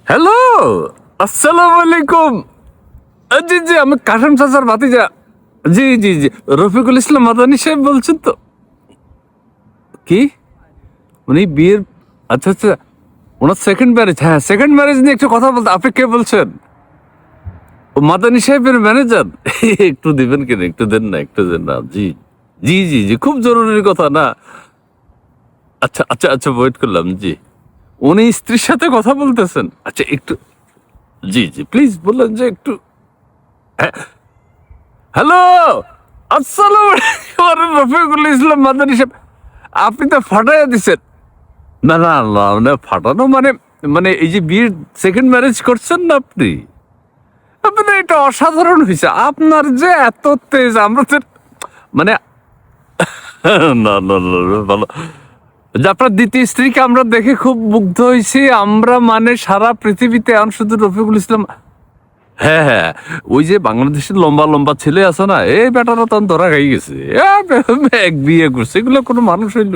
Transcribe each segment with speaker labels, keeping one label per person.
Speaker 1: Hello, আসসালামু আলাইকুম। জি জি, আমি কাশেম চাচার ভাতিজা। জি জি জি, রফিকুল ইসলাম মাদানী সাহেব বলছেন তো? কি উনি বিয়ের? আচ্ছা আচ্ছা, ওনার সেকেন্ড ম্যারেজ। হ্যাঁ, সেকেন্ড ম্যারেজ নিয়ে একটু কথা বলতে। আপনি কে বলছেন? ও মাদানী সাহেবের ম্যানেজার। একটু দিবেন কেন? একটু দেন না, একটু দেন না। জি জি জি জি, খুব জরুরি কথা না। আচ্ছা আচ্ছা আচ্ছা, ওয়েট করলাম। জি, উনি স্ত্রীর সাথে কথা বলতেছেন? আচ্ছা একটু, জি জি, প্লিজ বললেন যে একটু। হ্যালো, আসসালাম আলাইকুম, রফিকুল ইসলাম মাদানী সাহেব। আপনি তো ফাটাইয়া দিচ্ছেন। না না না, মানে ফাটানো মানে, মানে এই যে বিয়ের সেকেন্ড ম্যারেজ করছেন না আপনি? আপনি এটা অসাধারণ হয়েছে। আপনার যে এত তেজ, আমরা তো মানে না না না না, ভালো যে আপনার দ্বিতীয় স্ত্রীকে আমরা দেখে খুব মুগ্ধ হয়েছি। আমরা মানে সারা পৃথিবীতে এখন শুধু রফিকুল ইসলাম। হ্যাঁ হ্যাঁ, ওই যে বাংলাদেশের লম্বা লম্বা ছেলে আছে না, এই বেটারা তখন ধরা খাই গেছে। এক বিয়ে করছে, এগুলো কোনো মানুষ হইল?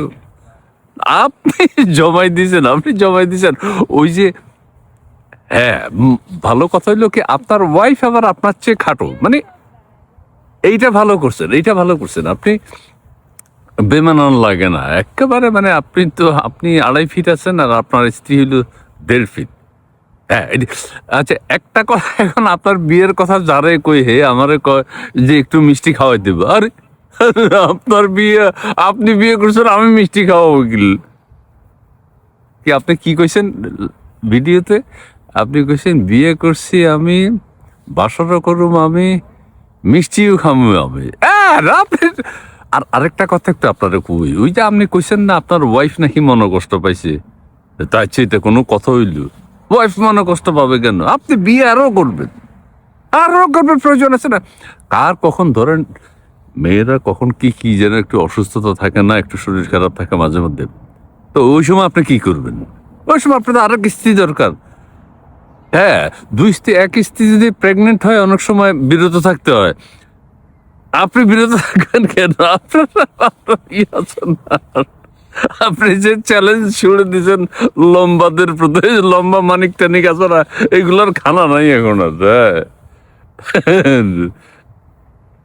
Speaker 1: আপনি জমাই দিয়েছেন, আপনি জমাই দিয়েছেন। ওই যে, হ্যাঁ, ভালো কথা হইলো কি, আপনার ওয়াইফ আবার আপনার চেয়ে খাটো, মানে এইটা ভালো করছেন, এইটা ভালো করছেন আপনি। বেমানান লাগে না একেবারে, মানে আপনি তো, আপনি 2.5 ফিট আছেন আর আপনার স্ত্রী হইলো 1.5 ফিট। হ্যাঁ, আচ্ছা একটা কথা, এখন আপনার বিয়ের কথা যারে কই হে আমারে কয় যে একটু মিষ্টি খাওয়াই দেবো। আরে আপনার বিয়ে, আপনি বিয়ে করছেন, আমি মিষ্টি খাওয়াবো কি? কি আপনি কি কইছেন ভিডিওতে? আপনি কইছেন বিয়ে করছি আমি, বাসরও করুম আমি, মিষ্টিও খামু আমি। আর আরেকটা কথা একটু আপনারা কই, ওই যে আপনি কইছেন না আপনার ওয়াইফ নাকি মনে কষ্ট পাইছে, তাই চাইতে কোনো কথা হইল? ওয়াইফ মনে কষ্ট পাবে কেন? আপনি বিয়ে আরো করবেন, আরো করবেন, প্রয়োজন আছে না? কার কখন ধরেন, মেয়েরা কখন কি কি যেন একটু অসুস্থতা থাকে না, একটু শরীর খারাপ থাকে মাঝে মধ্যে, তো ওই সময় আপনি কি করবেন? ওই সময় আপনার আরো স্ত্রী দরকার। হ্যাঁ, দুই স্ত্রী, এক স্ত্রী যদি প্রেগনেন্ট হয় অনেক সময় বিরত থাকতে হয়। আপনি বিরত থাকবেন কেন? আপনার আপনার ই আছে না? আপনি যে চ্যালেঞ্জ ছুড়ে দিয়েছেন লম্বাদের প্রতি, লম্বা মানিক টানিক আছে না, এগুলোর খানা নাই এখন আর। হ্যাঁ।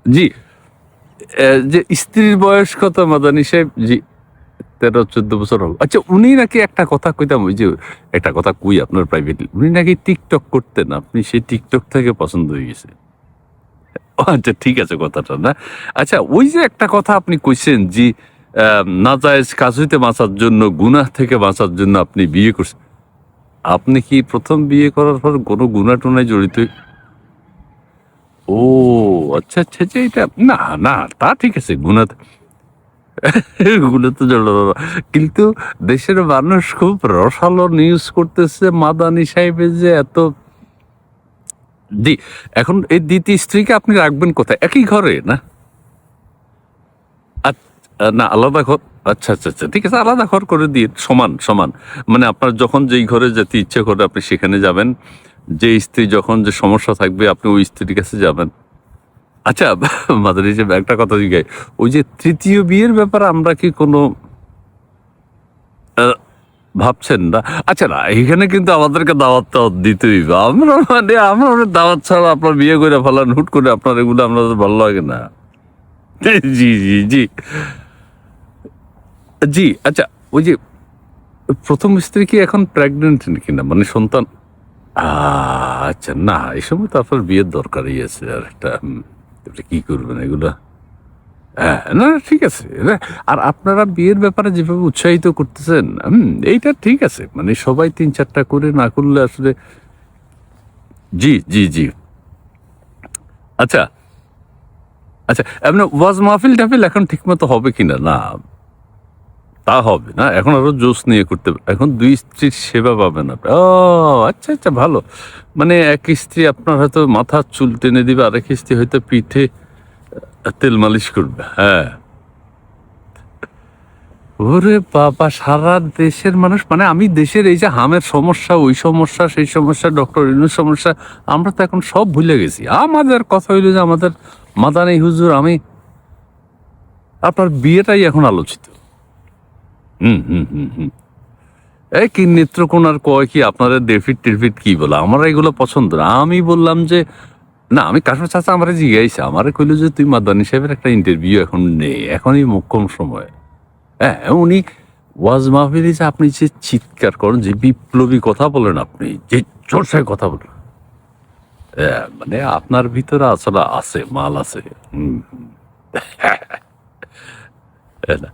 Speaker 1: জি, যে স্ত্রীর বয়স কত মাদানী সাহেব? জি, 13-14 বছর হবে। আচ্ছা, উনি নাকি একটা কথা কইতাম, ওই যে একটা কথা কই আপনার প্রাইভেটলি, উনি নাকি টিকটক করতেন, আপনি সেই টিকটক থেকে পছন্দ হয়ে গেছে। ও আচ্ছা, ঠিক আছে কথাটা না। আচ্ছা, ওই যে একটা কথা আপনি কইছেন যে নাজায়েজ কাজ হইতে বাঁচার জন্য, গুনাহ থেকে বাঁচার জন্য আপনি বিয়ে করছেন। আপনি কি প্রথম বিয়ে করার পর কোনো গুনাহ টুনায় জড়িত? ও আচ্ছা আচ্ছা আচ্ছা, এটা না না, তা ঠিক আছে, গুনাহ এগুলো তো কিন্তু দেশের মানুষ খুব রসালো নিউজ করতেছে মাদানী সাহেবের যে এত। জি, এখন এই দ্বিতীয় স্ত্রীকে আপনি রাখবেন কোথায়? একই ঘরে না? না, আলাদা ঘর। আচ্ছা আচ্ছা আচ্ছা, ঠিক আছে, আলাদা ঘর করে দিয়ে সমান সমান, মানে আপনার যখন যেই ঘরে যেতে ইচ্ছে করে আপনি সেখানে যাবেন। যে স্ত্রী যখন যে সমস্যা থাকবে আপনি ওই স্ত্রীর কাছে যাবেন। আচ্ছা, মাদানী সাহেব একটা কথা জিজ্ঞাসা, ওই যে তৃতীয় বিয়ের ব্যাপারে আমরা কি কোনো ভাবছেন না? আচ্ছা, না এখানে কিন্তু আমাদেরকে দাওয়াত টাওয়াত দিতে হইবে। আমরা মানে আমরা দাওয়াত ছাড়া আপনার বিয়ে করে ফেলান হুট করে, আপনার এগুলো আমরা ভালো লাগে না। জি জি জি জি। আচ্ছা, ওই যে প্রথম স্ত্রী কি এখন প্রেগনেন্ট কিনা, মানে সন্তান? আচ্ছা, না এই সময় তো আপনার বিয়ের দরকারই আছে আর একটা। আপনি কি করবেন এগুলা? হ্যাঁ, না না, ঠিক আছে। আর আপনারা বিয়ের ব্যাপারে যেভাবে উৎসাহিত করতেছেন, এইটা ঠিক আছে, মানে সবাই 3-4টা করে না করলে আসলে। জি জি জি। আচ্ছা আচ্ছা, এমনি ওয়াজ মাহফিল টাহফিল এখন ঠিক মতো হবে কিনা? না, তা হবে না, এখন আরো জোশ নিয়ে করতে হবে। এখন দুই স্ত্রীর সেবা পাবেন আপনি। ও আচ্ছা আচ্ছা, ভালো। মানে এক স্ত্রী আপনার হয়তো মাথার চুল টেনে দিবে, আরেক স্ত্রী হয়তো পিঠে তেল মালিশ করবে। হ্যাঁ, ওরে বাবা, সারা দেশের মানুষ, মানে আমি দেশের এই যে হামের সমস্যা, ওই সমস্যা, সেই সমস্যা, ডক্টর ইনুর সমস্যা, আমরা তো এখন সব ভুলে গেছি। আমাদের কথা হইলো যে আমাদের মাদানী হুজুর, আমি, আপনার বিয়েটাই এখন আলোচিত। হুম হুম হুম হুম। এই কি নেত্রকোনার কয় কি আপনাদের ডেফিট টেফিট কি বলে, আমার এগুলো পছন্দ না। আমি বললাম যে না, আমি কাশ্মীর চাচা আমার জিজ্ঞাসা, আমার কইলো যে তুই মাদানী সাহেবের একটা ইন্টারভিউ এখন নেই, এখনই মোক্ষম সময়। হ্যাঁ, উনি ওয়াজ মাহফিলে যে আপনি যে চিৎকার করেন, যে বিপ্লবী কথা বলেন, আপনি যে চর্চায় কথা বলেন, মানে আপনার ভিতরে আসলে আছে, মাল আছে। হুম। না,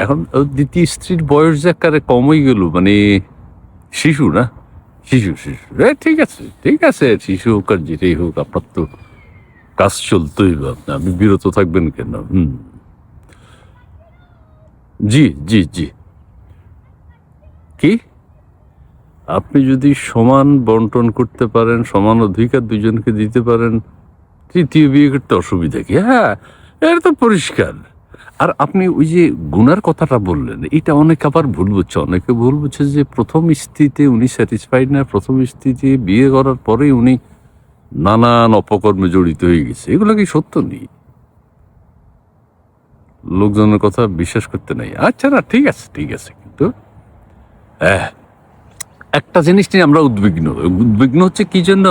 Speaker 1: এখন দ্বিতীয় স্ত্রীর বয়স যে একেবারে কমই গেল, মানে শিশু না, শিশু শিশু ঠিক আছে, ঠিক আছে, শিশু হোক আর যেটাই হোক, আপনার তো কাজ চলতেই হবে, আপনি বিরত থাকবেন কেন? জি জি জি। কি? আপনি যদি সমান বন্টন করতে পারেন, সমান অধিকার দুজনকে দিতে পারেন, তৃতীয় বিয়ে করতে অসুবিধা কি? হ্যাঁ, এটা তো পরিষ্কার। আর আপনি ওই যে গুনার কথাটা বললেন, এটা অনেকে আবার ভুল বুঝছে। অনেকে ভুল বুঝছে যে প্রথম স্ত্রীতে উনি স্যাটিসফাইড না, প্রথম স্ত্রীতে বিয়ে করার পরে উনি নানান অপকর্মে জড়িত হয়ে গেছে। এগুলো কি সত্য নেই? লোকজনের কথা বিশ্বাস করতে নাই। আচ্ছা, না ঠিক আছে, ঠিক আছে, কিন্তু একটা জিনিস নিয়ে আমরা উদ্বিগ্ন। উদ্বিগ্ন হচ্ছে কি জন্য?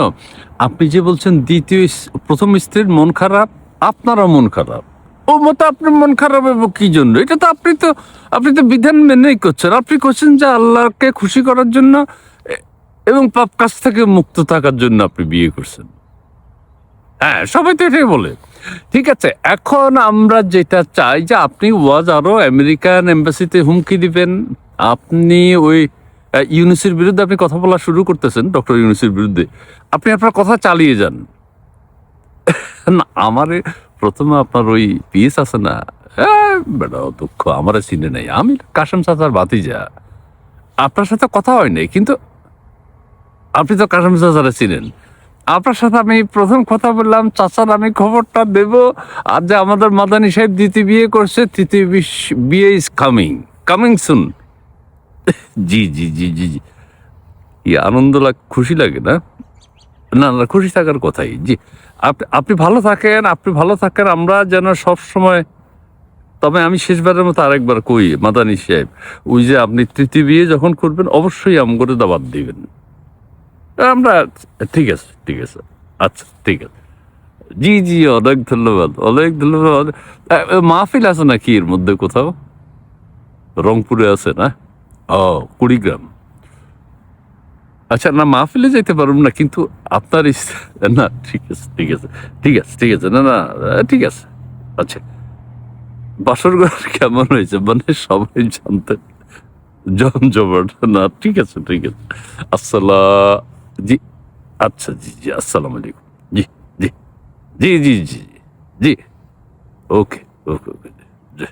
Speaker 1: আপনি যে বলছেন প্রথম স্ত্রীর মন খারাপ, আপনারও মন খারাপ। ও মতো আপনার মন খারাপ হবে কি জন্য? এটা তো আপনি তো বিধান মেনেই করছেন। আপনি করছেন যে আল্লাহকে খুশি করার জন্য, এবং পাপ কাজ থেকে মুক্ত থাকার জন্য আপনি বিয়ে করছেন। হ্যাঁ, সবাই তো এটাই বলে। ঠিক আছে, এখন আমরা যেটা চাই যে আপনি ওয়াজ আরো আমেরিকান এম্বাসিতে হুমকি দিবেন। আপনি ওই ইউনুসের বিরুদ্ধে আপনি কথা বলা শুরু করতেছেন, ডক্টর ইউনুসের বিরুদ্ধে। আপনি আপনার কথা চালিয়ে যান। না, আমার প্রথমে আপনার ওই পিএস আছে না, বেটা দুঃখ আমার চিনে নাই। আমি কাশেম চাচার ভাতিজা, আপনার সাথে কথা হয় নাই, কিন্তু আপনি তো কাশেম চাচারা চিনেন। আপনার সাথে আমি প্রথম কথা বললাম, চাচার আমি খবরটা দেব, আর যে আমাদের মাদানী সাহেব দ্বিতীয় বিয়ে করছে, তৃতীয় বিয়ে ইজ কামিং সুন। জি জি জি জি জি। আনন্দ খুশি লাগে না? না না, খুশি থাকার কথাই। জি, আপনি ভালো থাকেন, আপনি ভালো থাকেন, আমরা যেন সব সময়। তবে আমি শেষবারের মতো আরেকবার কই, মাদানী সাহেব, ওই যে আপনি তৃতীয় বিয়ে যখন করবেন, অবশ্যই আমগরে দাবাত দিবেন। আমরা ঠিক আছে, ঠিক আছে, আচ্ছা ঠিক আছে। জি জি, অনেক ধন্যবাদ, অনেক ধন্যবাদ। মাহফিল আছে নাকি এর মধ্যে কোথাও? রংপুরে আছে না? ও, কুড়িগ্রাম। আচ্ছা, না মাহফিলে যাইতে পারব না, কিন্তু আপনার না ঠিক আছে, ঠিক আছে, ঠিক আছে, ঠিক আছে, না না, ঠিক আছে। আচ্ছা, বাসর ঘর কেমন হয়েছে, মানে সবাই জানতেন জমজমাট না? ঠিক আছে, ঠিক আছে। আসসালাম। জি, আচ্ছা, জি জি, আসসালামু আলাইকুম। জি জি জি জি জি জি। ওকে ওকে ওকে। জি।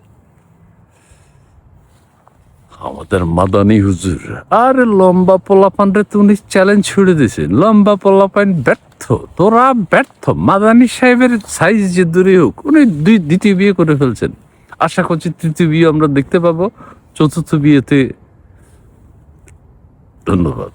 Speaker 1: আমাদের মাদানী হুজুর, আরে লম্বা পোলাপান রে তো উনি চ্যালেঞ্জ ছুড়ে দিয়েছেন। লম্বা পোলাপান ব্যর্থ, তোরা ব্যর্থ। মাদানী সাহেবের সাইজ যে দূরে হোক, উনি দ্বিতীয় বিয়ে করে ফেলছেন। আশা করছি তৃতীয় বিয়ে আমরা দেখতে পাবো, চতুর্থ বিয়েতে। ধন্যবাদ।